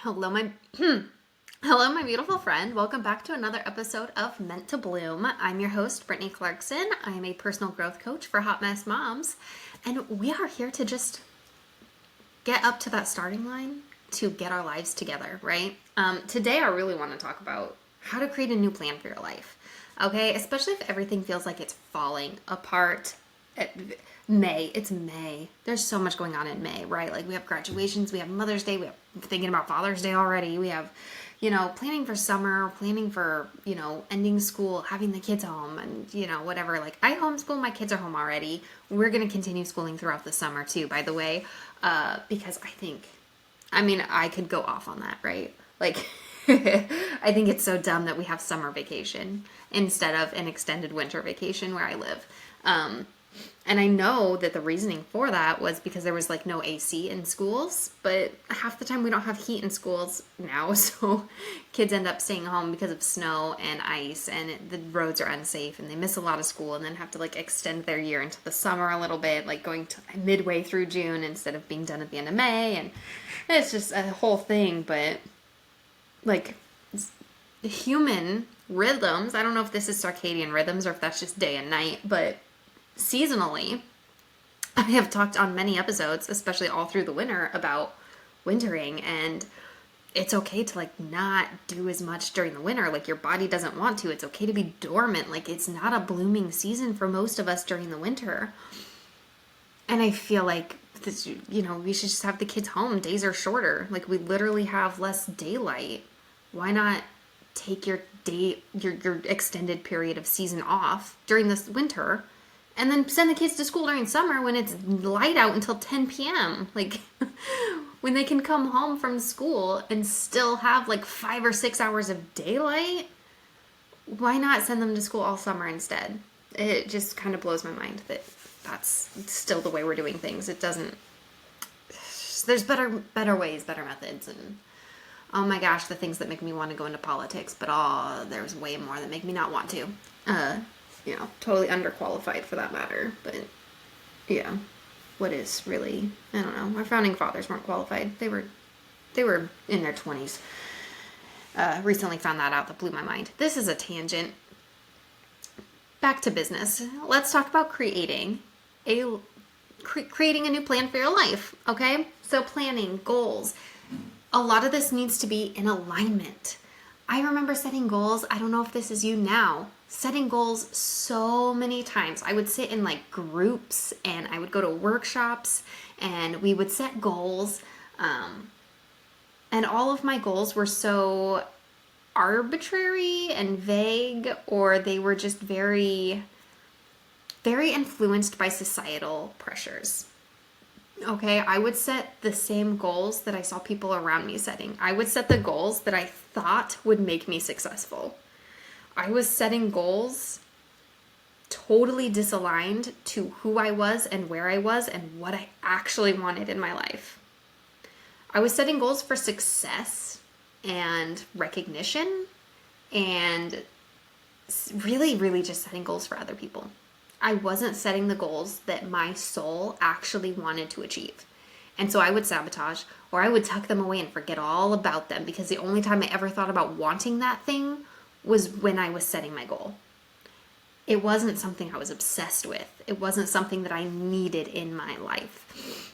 Hello, my hello, my beautiful friend. Welcome back to another episode of Meant to Bloom. I'm your host, Brittany Clarkson. I am a personal growth coach for hot mess moms, and we are here to just get up to that starting line to get our lives together, right? Today, I really want to talk about how to create a new plan for your life. Okay, especially if everything feels like it's falling apart. It's May. There's so much going on in May, right? Like we have graduations, we have Mother's Day, we have thinking about Father's Day already. We have, planning for summer, planning for, ending school, having the kids home and, whatever. Like I homeschool, my kids are home already. We're going to continue schooling throughout the summer too, by the way, because I could go off on that, right? Like I think it's so dumb that we have summer vacation instead of an extended winter vacation where I live. And I know that the reasoning for that was because there was like no AC in schools, but half the time we don't have heat in schools now. So kids end up staying home because of snow and ice and the roads are unsafe and they miss a lot of school and then have to like extend their year into the summer a little bit, like going to midway through June instead of being done at the end of May. And it's just a whole thing, but like human rhythms, I don't know if this is circadian rhythms or if that's just day and night, but seasonally, I have talked on many episodes, especially all through the winter, about wintering, and it's okay to like not do as much during the winter. Like your body doesn't want to. It's okay to be dormant. Like it's not a blooming season for most of us during the winter. And I feel like this, we should just have the kids home. Days are shorter. Like we literally have less daylight. Why not take your extended period of season off during this winter? And then send the kids to school during summer when it's light out until 10 p.m. Like, when they can come home from school and still have like 5 or 6 hours of daylight, why not send them to school all summer instead? It just kind of blows my mind that that's still the way we're doing things. It doesn't, there's better ways, better methods, and oh my gosh, the things that make me want to go into politics, but there's way more that make me not want to. Totally underqualified for that matter. But yeah, what is really, I don't know. Our founding fathers weren't qualified. They were in their 20s. Recently found that out. That blew my mind. This is a tangent. Back to business. Let's talk about creating a new plan for your life. Okay, so planning, goals. A lot of this needs to be in alignment. I remember setting goals. I don't know if this is you now. Setting goals so many times. I would sit in like groups and I would go to workshops and we would set goals. And all of my goals were so arbitrary and vague, or they were just very, very influenced by societal pressures. Okay, I would set the same goals that I saw people around me setting. I would set the goals that I thought would make me successful. I was setting goals totally disaligned to who I was and where I was and what I actually wanted in my life. I was setting goals for success and recognition and really, really just setting goals for other people. I wasn't setting the goals that my soul actually wanted to achieve. And so I would sabotage, or I would tuck them away and forget all about them, because the only time I ever thought about wanting that thing was when I was setting my goal. It wasn't something I was obsessed with. It wasn't something that I needed in my life.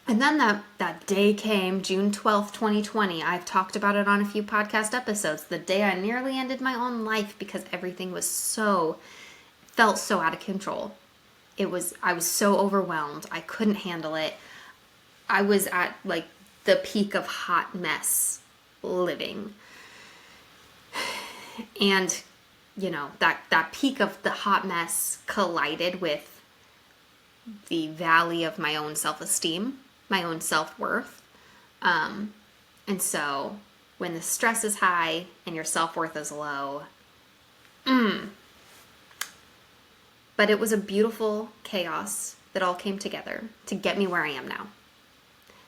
And then that day came, June 12th, 2020. I've talked about it on a few podcast episodes. The day I nearly ended my own life because everything felt so out of control. I was so overwhelmed. I couldn't handle it. I was at like the peak of hot mess living. And, that peak of the hot mess collided with the valley of my own self-esteem, my own self-worth. And so when the stress is high and your self-worth is low, but it was a beautiful chaos that all came together to get me where I am now.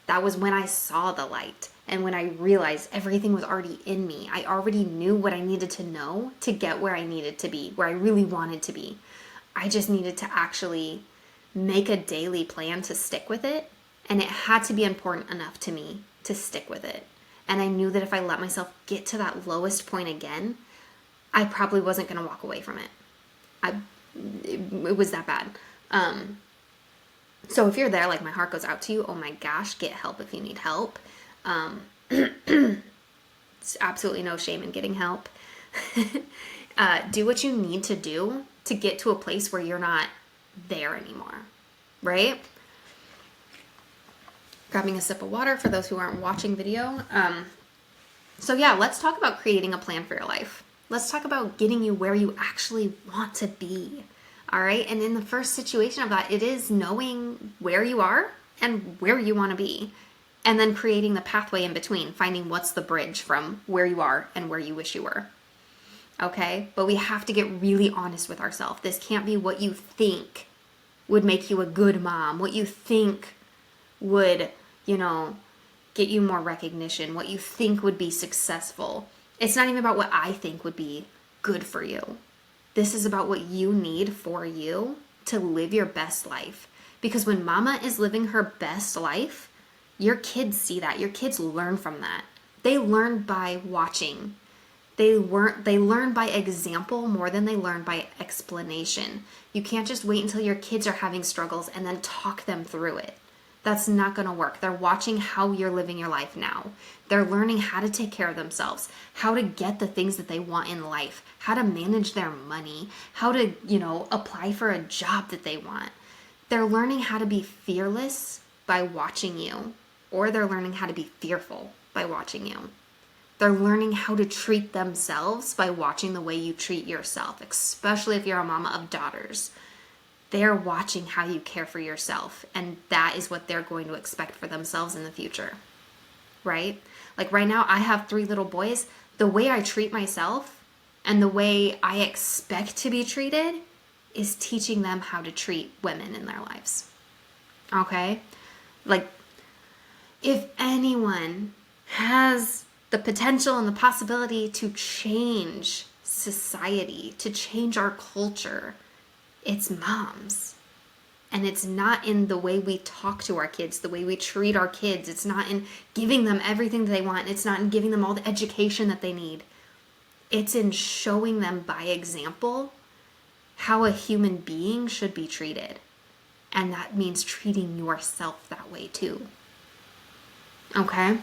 That was when I saw the light and when I realized everything was already in me. I already knew what I needed to know to get where I needed to be, where I really wanted to be. I just needed to actually make a daily plan to stick with it, and it had to be important enough to me to stick with it. and I knew that if I let myself get to that lowest point again, I probably wasn't going to walk away from it. It was that bad. So if you're there, like, my heart goes out to you. Oh my gosh, get help if you need help. It's absolutely no shame in getting help. Do what you need to do to get to a place where you're not there anymore, right? Grabbing a sip of water for those who aren't watching video. So yeah, let's talk about creating a plan for your life. Let's talk about getting you where you actually want to be. All right. And in the first situation of that, it is knowing where you are and where you want to be. And then creating the pathway in between, finding what's the bridge from where you are and where you wish you were. Okay. But we have to get really honest with ourselves. This can't be what you think would make you a good mom, what you think would, get you more recognition, what you think would be successful. It's not even about what I think would be good for you. This is about what you need for you to live your best life. Because when mama is living her best life, your kids see that. Your kids learn from that. They learn by watching. They learn by example more than they learn by explanation. You can't just wait until your kids are having struggles and then talk them through it. That's not going to work. They're watching how you're living your life now. They're learning how to take care of themselves, how to get the things that they want in life, how to manage their money, how to, apply for a job that they want. They're learning how to be fearless by watching you, or they're learning how to be fearful by watching you. They're learning how to treat themselves by watching the way you treat yourself, especially if you're a mama of daughters. They're watching how you care for yourself, and that is what they're going to expect for themselves in the future, right? Like right now, I have 3 little boys. The way I treat myself and the way I expect to be treated is teaching them how to treat women in their lives, okay? Like, if anyone has the potential and the possibility to change society, to change our culture, it's moms. And it's not in the way we talk to our kids, the way we treat our kids. It's not in giving them everything that they want. It's not in giving them all the education that they need. It's in showing them by example how a human being should be treated. And that means treating yourself that way too. Okay?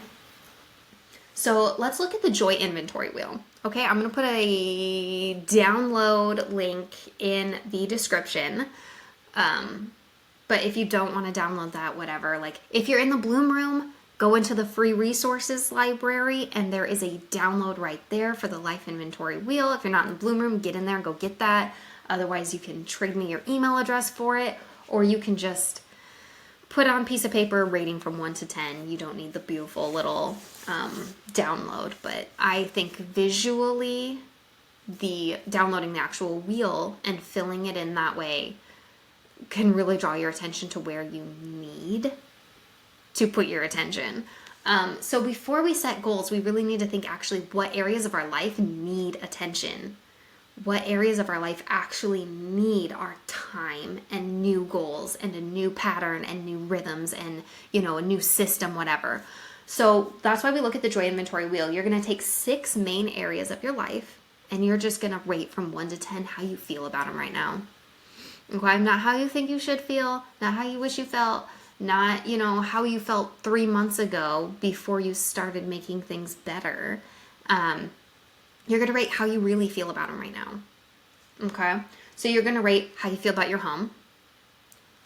So let's look at the joy inventory wheel. Okay, I'm going to put a download link in the description. But if you don't want to download that, whatever. Like, if you're in the Bloom Room, go into the free resources library, and there is a download right there for the life inventory wheel. If you're not in the Bloom Room, get in there and go get that. Otherwise, you can trade me your email address for it, or you can just put on a piece of paper rating from 1 to 10. You don't need the beautiful little download, but I think visually the downloading the actual wheel and filling it in that way can really draw your attention to where you need to put your attention. So before we set goals, we really need to think actually what areas of our life need attention. What areas of our life actually need our time and new goals and a new pattern and new rhythms and, a new system, whatever. So that's why we look at the joy inventory wheel. You're going to take 6 main areas of your life, and you're just going to rate from 1 to 10 how you feel about them right now. Okay, not how you think you should feel, not how you wish you felt, not, how you felt 3 months ago before you started making things better. You're going to rate how you really feel about them right now. Okay? So you're going to rate how you feel about your home,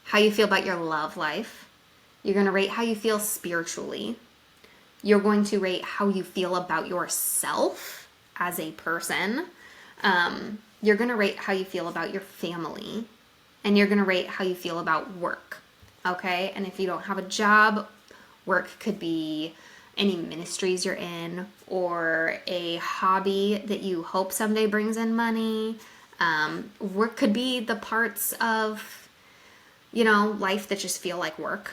how you feel about your love life. You're going to rate how you feel spiritually. You're going to rate how you feel about yourself as a person. You're going to rate how you feel about your family. And you're going to rate how you feel about work. Okay? And if you don't have a job, work could be any ministries you're in, or a hobby that you hope someday brings in money. Work could be the parts of, life that just feel like work.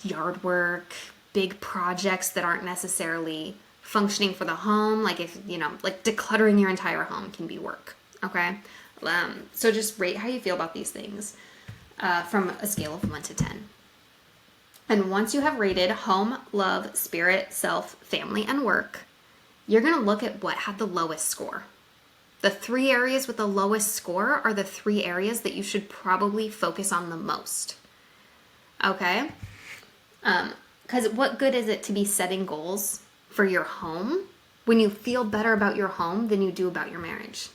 Yard work, big projects that aren't necessarily functioning for the home. Like if, like decluttering your entire home can be work. Okay. So just rate how you feel about these things from a scale of 1 to 10. And once you have rated home, love, spirit, self, family, and work, you're going to look at what had the lowest score. The 3 areas with the lowest score are the 3 areas that you should probably focus on the most. Okay? Because what good is it to be setting goals for your home when you feel better about your home than you do about your marriage?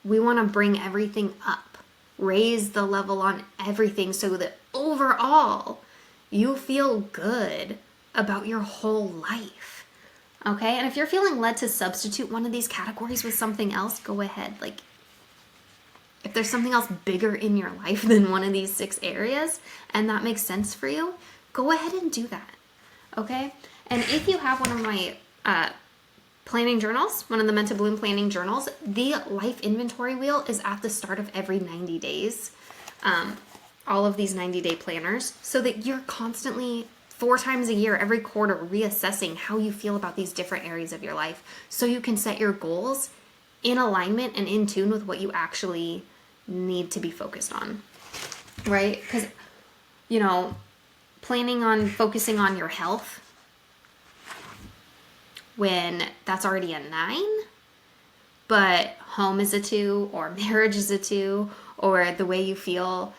We want to bring everything up, raise the level on everything so that overall you feel good about your whole life. Okay? And if you're feeling led to substitute one of these categories with something else, go ahead. Like, if there's something else bigger in your life than one of these 6 areas and that makes sense for you, go ahead and do that. Okay? And if you have one of my planning journals, one of the Meant to Bloom planning journals, the life inventory wheel is at the start of every 90 days. All of these 90-day planners, so that you're constantly 4 times a year, every quarter, reassessing how you feel about these different areas of your life, so you can set your goals in alignment and in tune with what you actually need to be focused on, right? Because, planning on focusing on your health when that's already a 9, but home is a 2, or marriage is a 2, or the way you feel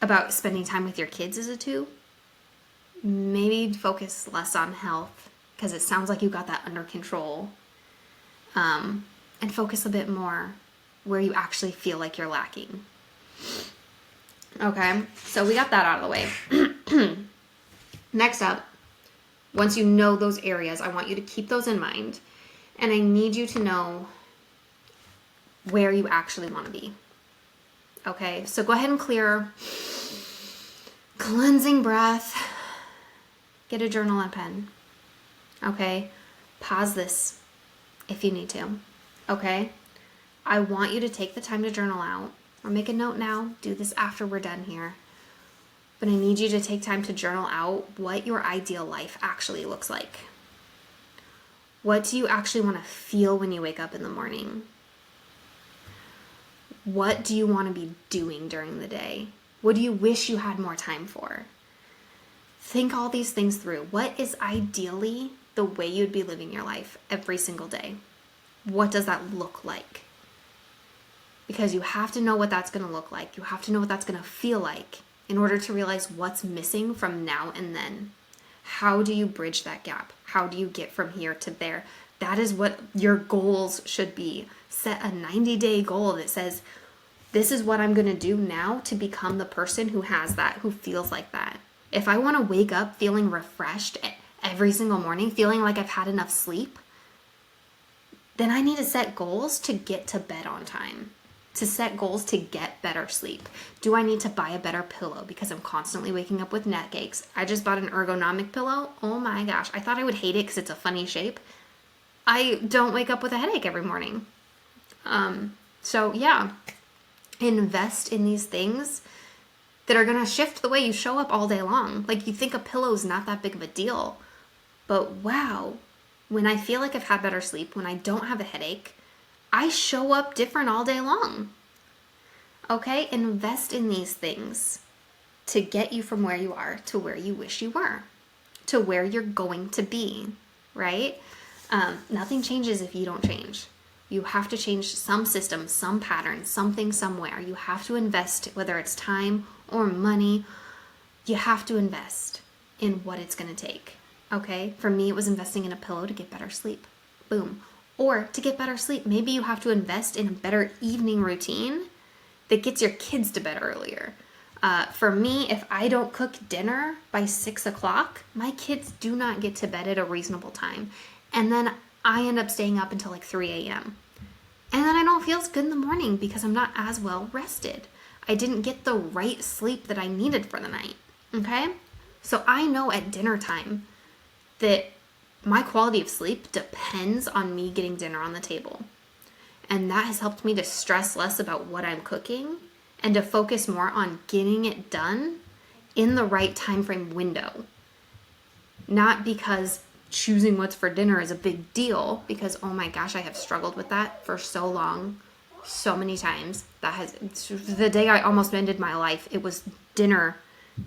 about spending time with your kids is a 2. Maybe focus less on health because it sounds like you got that under control, and focus a bit more where you actually feel like you're lacking. Okay, so we got that out of the way. Next up, once you know those areas, I want you to keep those in mind, and I need you to know where you actually want to be. Okay, so go ahead and clear. Cleansing breath. Get a journal and pen. Okay, pause this if you need to. Okay, I want you to take the time to journal out, or make a note now. Do this after we're done here. But I need you to take time to journal out what your ideal life actually looks like. What do you actually want to feel when you wake up in the morning? What do you want to be doing during the day? What do you wish you had more time for? Think all these things through. What is ideally the way you'd be living your life every single day? What does that look like? Because you have to know what that's going to look like. You have to know what that's going to feel like in order to realize what's missing from now and then. How do you bridge that gap? How do you get from here to there? That is what your goals should be. Set a 90-day goal that says, this is what I'm going to do now to become the person who has that, who feels like that. If I want to wake up feeling refreshed every single morning, feeling like I've had enough sleep, then I need to set goals to get to bed on time, to set goals to get better sleep. Do I need to buy a better pillow because I'm constantly waking up with neck aches? I just bought an ergonomic pillow. Oh my gosh. I thought I would hate it because it's a funny shape. I don't wake up with a headache every morning. So yeah, invest in these things that are going to shift the way you show up all day long. Like, you think a pillow is not that big of a deal, but wow, when I feel like I've had better sleep, when I don't have a headache, I show up different all day long. Okay, invest in these things to get you from where you are to where you wish you were, to where you're going to be, right? Nothing changes if you don't change. You have to change some system, some pattern, something somewhere. You have to invest, whether it's time or money. You have to invest in what it's going to take. Okay? For me, it was investing in a pillow to get better sleep. Boom. Or to get better sleep, maybe you have to invest in a better evening routine that gets your kids to bed earlier. For me, if I don't cook dinner by 6 o'clock, my kids do not get to bed at a reasonable time. And then I end up staying up until like 3 a.m. And then I don't feel as good in the morning because I'm not as well rested. I didn't get the right sleep that I needed for the night. Okay? So I know at dinner time that my quality of sleep depends on me getting dinner on the table. And that has helped me to stress less about what I'm cooking and to focus more on getting it done in the right time frame window. Not because choosing what's for dinner is a big deal, because oh my gosh, I have struggled with that for so long, so many times. The day I almost ended my life, it was dinner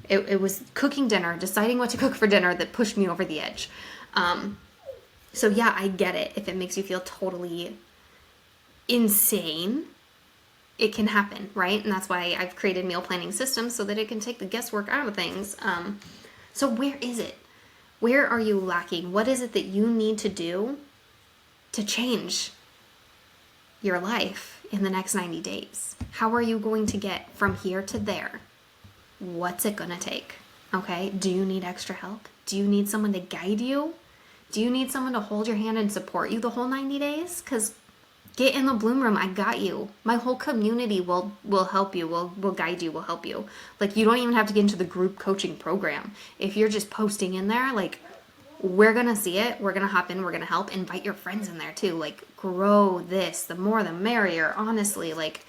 It was cooking dinner, deciding what to cook for dinner that pushed me over the edge. So yeah, I get it. If it makes you feel totally insane, it can happen, right? And that's why I've created meal planning systems so that it can take the guesswork out of things. So where is it? Where are you lacking? What is it that you need to do to change your life in the next 90 days? How are you going to get from here to there? What's it gonna take? Okay, do you need extra help? Do you need someone to guide you? Do you need someone to hold your hand and support you the whole 90 days? Because get in the Bloom Room, I got you. My whole community will help you, will guide you, will help you. Like, you don't even have to get into the group coaching program. If you're just posting in there, like, we're gonna see it, we're gonna hop in, we're gonna help. Invite your friends in there too. Like, grow this, the more the merrier, honestly. Like,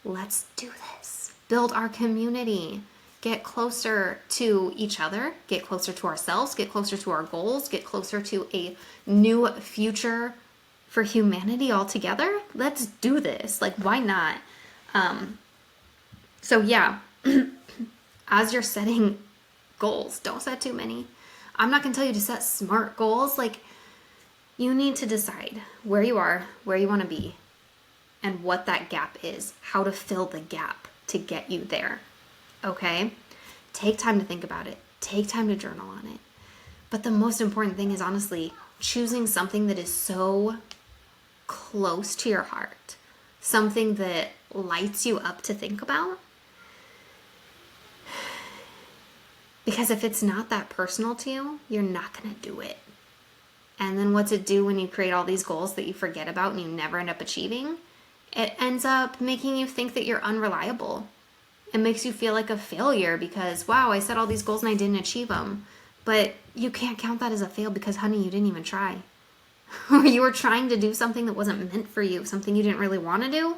let's do this. Build our community. Get closer to each other, get closer to ourselves, get closer to our goals, get closer to a new future for humanity altogether. Let's do this. Like, why not? So yeah, as you're setting goals, don't set too many. I'm not gonna tell you to set smart goals. Like, you need to decide where you are, where you want to be, and what that gap is, how to fill the gap to get you there. Okay? Take time to think about it. Take time to journal on it. But the most important thing is honestly choosing something that is so close to your heart, something that lights you up to think about. Because if it's not that personal to you, you're not going to do it. And then what's it do when you create all these goals that you forget about and you never end up achieving? It ends up making you think that you're unreliable. It makes you feel like a failure because, wow, I set all these goals and I didn't achieve them. But you can't count that as a fail because, honey, you didn't even try. You were trying to do something that wasn't meant for you, something you didn't really want to do.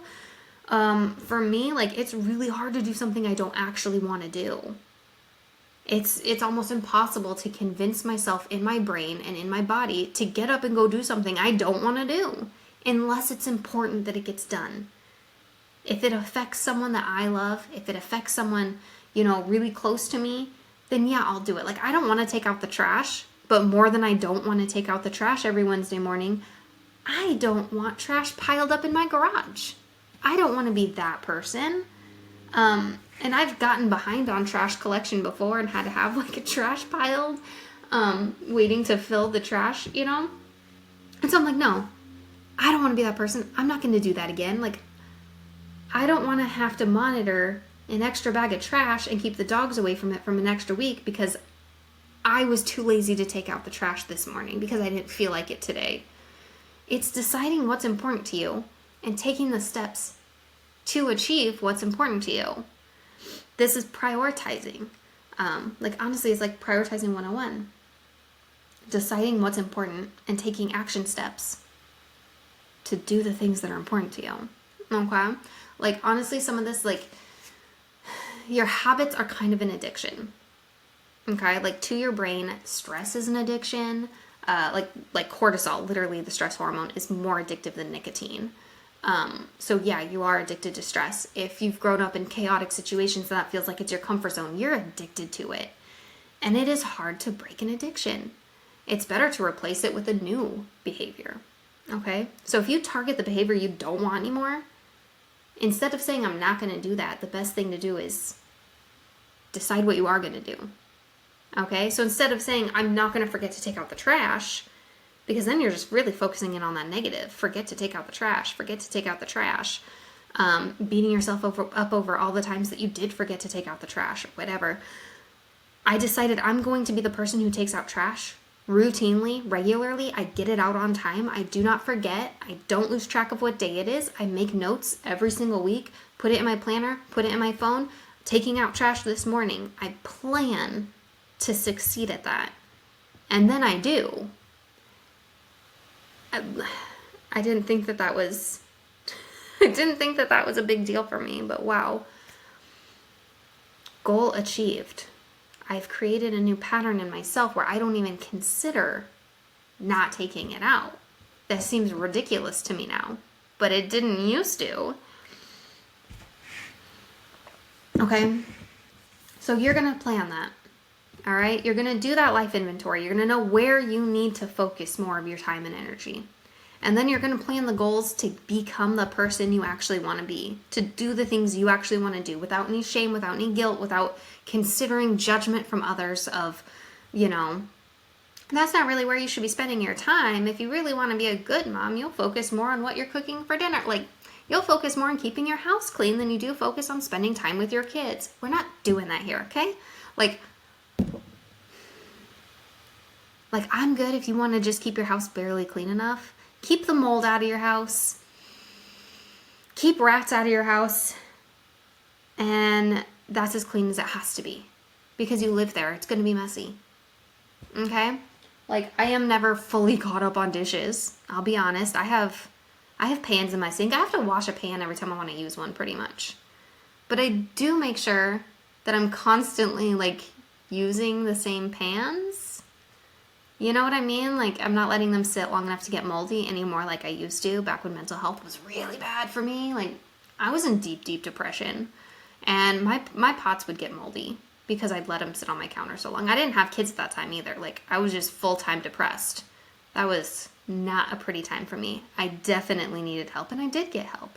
For me, like, it's really hard to do something I don't actually want to do. It's almost impossible to convince myself in my brain and in my body to get up and go do something I don't want to do unless it's important that it gets done. If it affects someone that I love, if it affects someone, really close to me, then yeah, I'll do it. Like, I don't want to take out the trash, but more than I don't want to take out the trash every Wednesday morning, I don't want trash piled up in my garage. I don't want to be that person. And I've gotten behind on trash collection before and had to have like a trash piled, waiting to fill the trash, And so I'm like, no, I don't want to be that person. I'm not going to do that again. Like, I don't want to have to monitor an extra bag of trash and keep the dogs away from it from an extra week because I was too lazy to take out the trash this morning because I didn't feel like it today. It's deciding what's important to you and taking the steps to achieve what's important to you. This is prioritizing. Honestly, it's like prioritizing 101. Deciding what's important and taking action steps to do the things that are important to you. Okay? Like, honestly, some of this, like, your habits are kind of an addiction. Okay? Like, to your brain, stress is an addiction. Like cortisol, literally the stress hormone, is more addictive than nicotine. So yeah, you are addicted to stress. If you've grown up in chaotic situations that feels like it's your comfort zone, you're addicted to it. And it is hard to break an addiction. It's better to replace it with a new behavior. Okay? So if you target the behavior you don't want anymore, instead of saying I'm not going to do that, the best thing to do is decide what you are going to do. Okay? So instead of saying I'm not going to forget to take out the trash, because then you're just really focusing in on that negative. Forget to take out the trash. Forget to take out the trash. Beating yourself up over all the times that you did forget to take out the trash or whatever. I decided I'm going to be the person who takes out trash routinely, regularly. I get it out on time. I do not forget. I don't lose track of what day it is. I make notes every single week. Put it in my planner. Put it in my phone. Taking out trash this morning. I plan to succeed at that. And then I do. I didn't think that was a big deal for me, but wow. Goal achieved. I've created a new pattern in myself where I don't even consider not taking it out. That seems ridiculous to me now, but it didn't used to. Okay. So you're going to plan that. All right? You're going to do that life inventory. You're going to know where you need to focus more of your time and energy. And then you're going to plan the goals to become the person you actually want to be, to do the things you actually want to do without any shame, without any guilt, without considering judgment from others of, that's not really where you should be spending your time. If you really want to be a good mom, you'll focus more on what you're cooking for dinner. You'll focus more on keeping your house clean than you do focus on spending time with your kids. We're not doing that here, okay? I'm good if you want to just keep your house barely clean enough. Keep the mold out of your house. Keep rats out of your house. And that's as clean as it has to be. Because you live there. It's going to be messy. Okay? I am never fully caught up on dishes. I'll be honest. I have pans in my sink. I have to wash a pan every time I want to use one, pretty much. But I do make sure that I'm constantly, using the same pans. You know what I mean? I'm not letting them sit long enough to get moldy anymore like I used to back when mental health was really bad for me. I was in deep, deep depression. And my pots would get moldy because I'd let them sit on my counter so long. I didn't have kids at that time either. I was just full-time depressed. That was not a pretty time for me. I definitely needed help, and I did get help.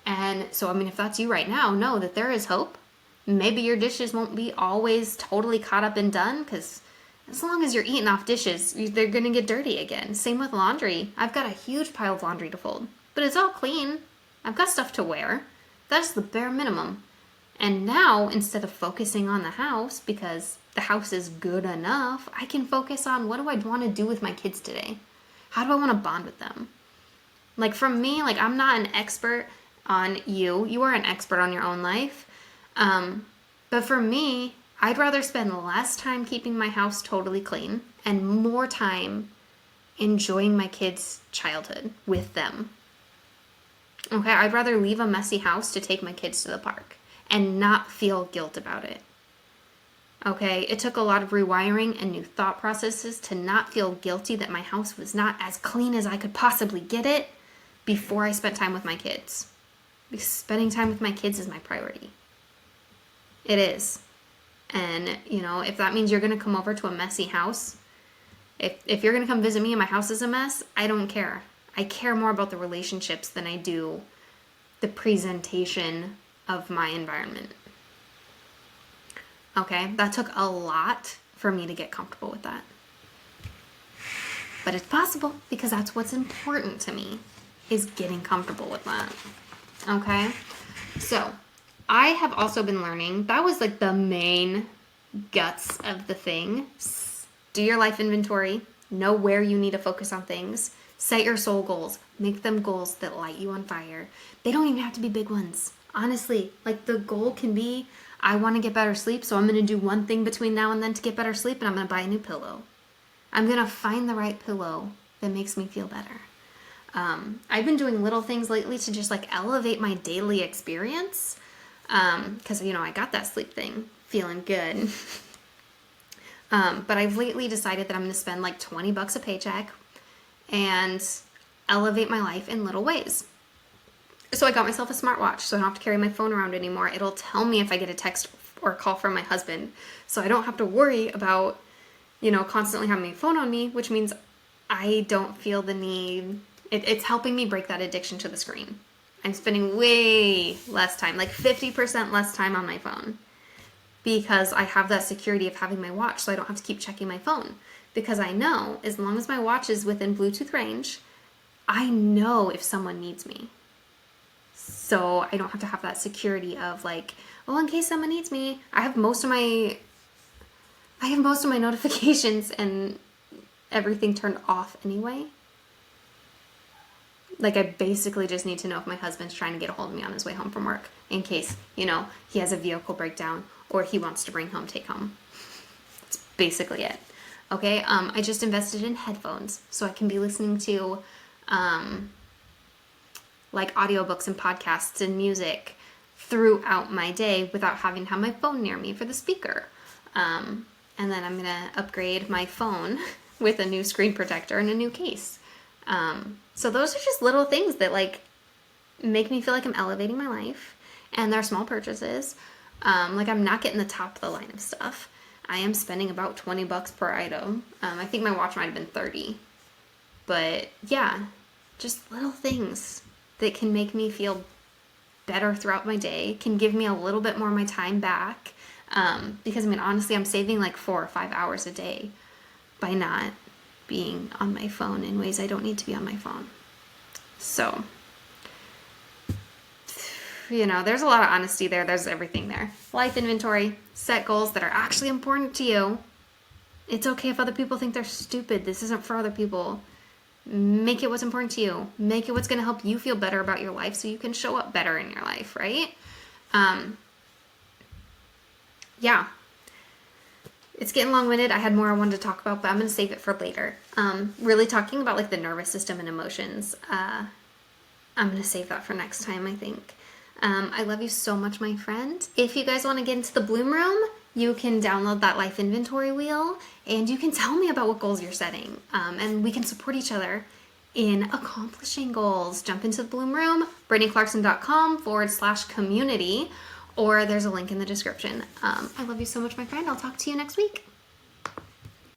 And so, if that's you right now, know that there is hope. Maybe your dishes won't be always totally caught up and done, because as long as you're eating off dishes, they're going to get dirty again. Same with laundry. I've got a huge pile of laundry to fold, but it's all clean. I've got stuff to wear. That's the bare minimum. And now, instead of focusing on the house, because the house is good enough, I can focus on what do I want to do with my kids today? How do I want to bond with them? For me, I'm not an expert on you. You are an expert on your own life. But for me, I'd rather spend less time keeping my house totally clean and more time enjoying my kids' childhood with them. Okay, I'd rather leave a messy house to take my kids to the park and not feel guilt about it. Okay, it took a lot of rewiring and new thought processes to not feel guilty that my house was not as clean as I could possibly get it before I spent time with my kids. Because spending time with my kids is my priority. It is. And, if that means you're going to come over to a messy house, if you're going to come visit me and my house is a mess, I don't care. I care more about the relationships than I do the presentation of my environment. Okay, that took a lot for me to get comfortable with that. But it's possible because that's what's important to me, is getting comfortable with that. Okay, so I have also been learning, that was the main guts of the thing. Do your life inventory, know where you need to focus on things, set your soul goals, make them goals that light you on fire. They don't even have to be big ones. Honestly, the goal can be, I want to get better sleep, so I'm going to do one thing between now and then to get better sleep, and I'm going to buy a new pillow. I'm going to find the right pillow that makes me feel better. I've been doing little things lately to just elevate my daily experience. Because, I got that sleep thing, feeling good. But I've lately decided that I'm going to spend $20 a paycheck and elevate my life in little ways. So I got myself a smartwatch, so I don't have to carry my phone around anymore. It'll tell me if I get a text or a call from my husband. So I don't have to worry about, constantly having my phone on me, which means I don't feel the need. It's helping me break that addiction to the screen. I'm spending way less time, 50% less time on my phone, because I have that security of having my watch, so I don't have to keep checking my phone. Because I know, as long as my watch is within Bluetooth range, I know if someone needs me. So I don't have to have that security of in case someone needs me. I have most of my notifications and everything turned off anyway. I basically just need to know if my husband's trying to get a hold of me on his way home from work, in case, he has a vehicle breakdown or he wants to bring home, take home. That's basically it. Okay, I just invested in headphones so I can be listening to audiobooks and podcasts and music throughout my day without having to have my phone near me for the speaker. And then I'm gonna upgrade my phone with a new screen protector and a new case. So those are just little things that make me feel like I'm elevating my life, and they're small purchases. Like I'm not getting the top of the line of stuff. I am spending about $20 per item. I think my watch might have been 30. But yeah, just little things that can make me feel better throughout my day, can give me a little bit more of my time back. Because I mean, honestly, I'm saving like 4 or 5 hours a day by not being on my phone in ways I don't need to be on my phone. So, you know, there's a lot of honesty there. There's everything there. Life inventory, set goals that are actually important to you. It's okay if other people think they're stupid. This isn't for other people. Make it what's important to you. Make it what's going to help you feel better about your life so you can show up better in your life, right? Yeah. It's getting long-winded. I had more I wanted to talk about, but I'm going to save it for later. Really talking about like the nervous system and emotions. I'm going to save that for next time, I think. I love you so much, my friend. If you guys want to get into the Bloom Room, you can download that life inventory wheel and you can tell me about what goals you're setting. And we can support each other in accomplishing goals. Jump into the Bloom Room, BrittanyClarkson.com/community, or there's a link in the description. I love you so much, my friend. I'll talk to you next week.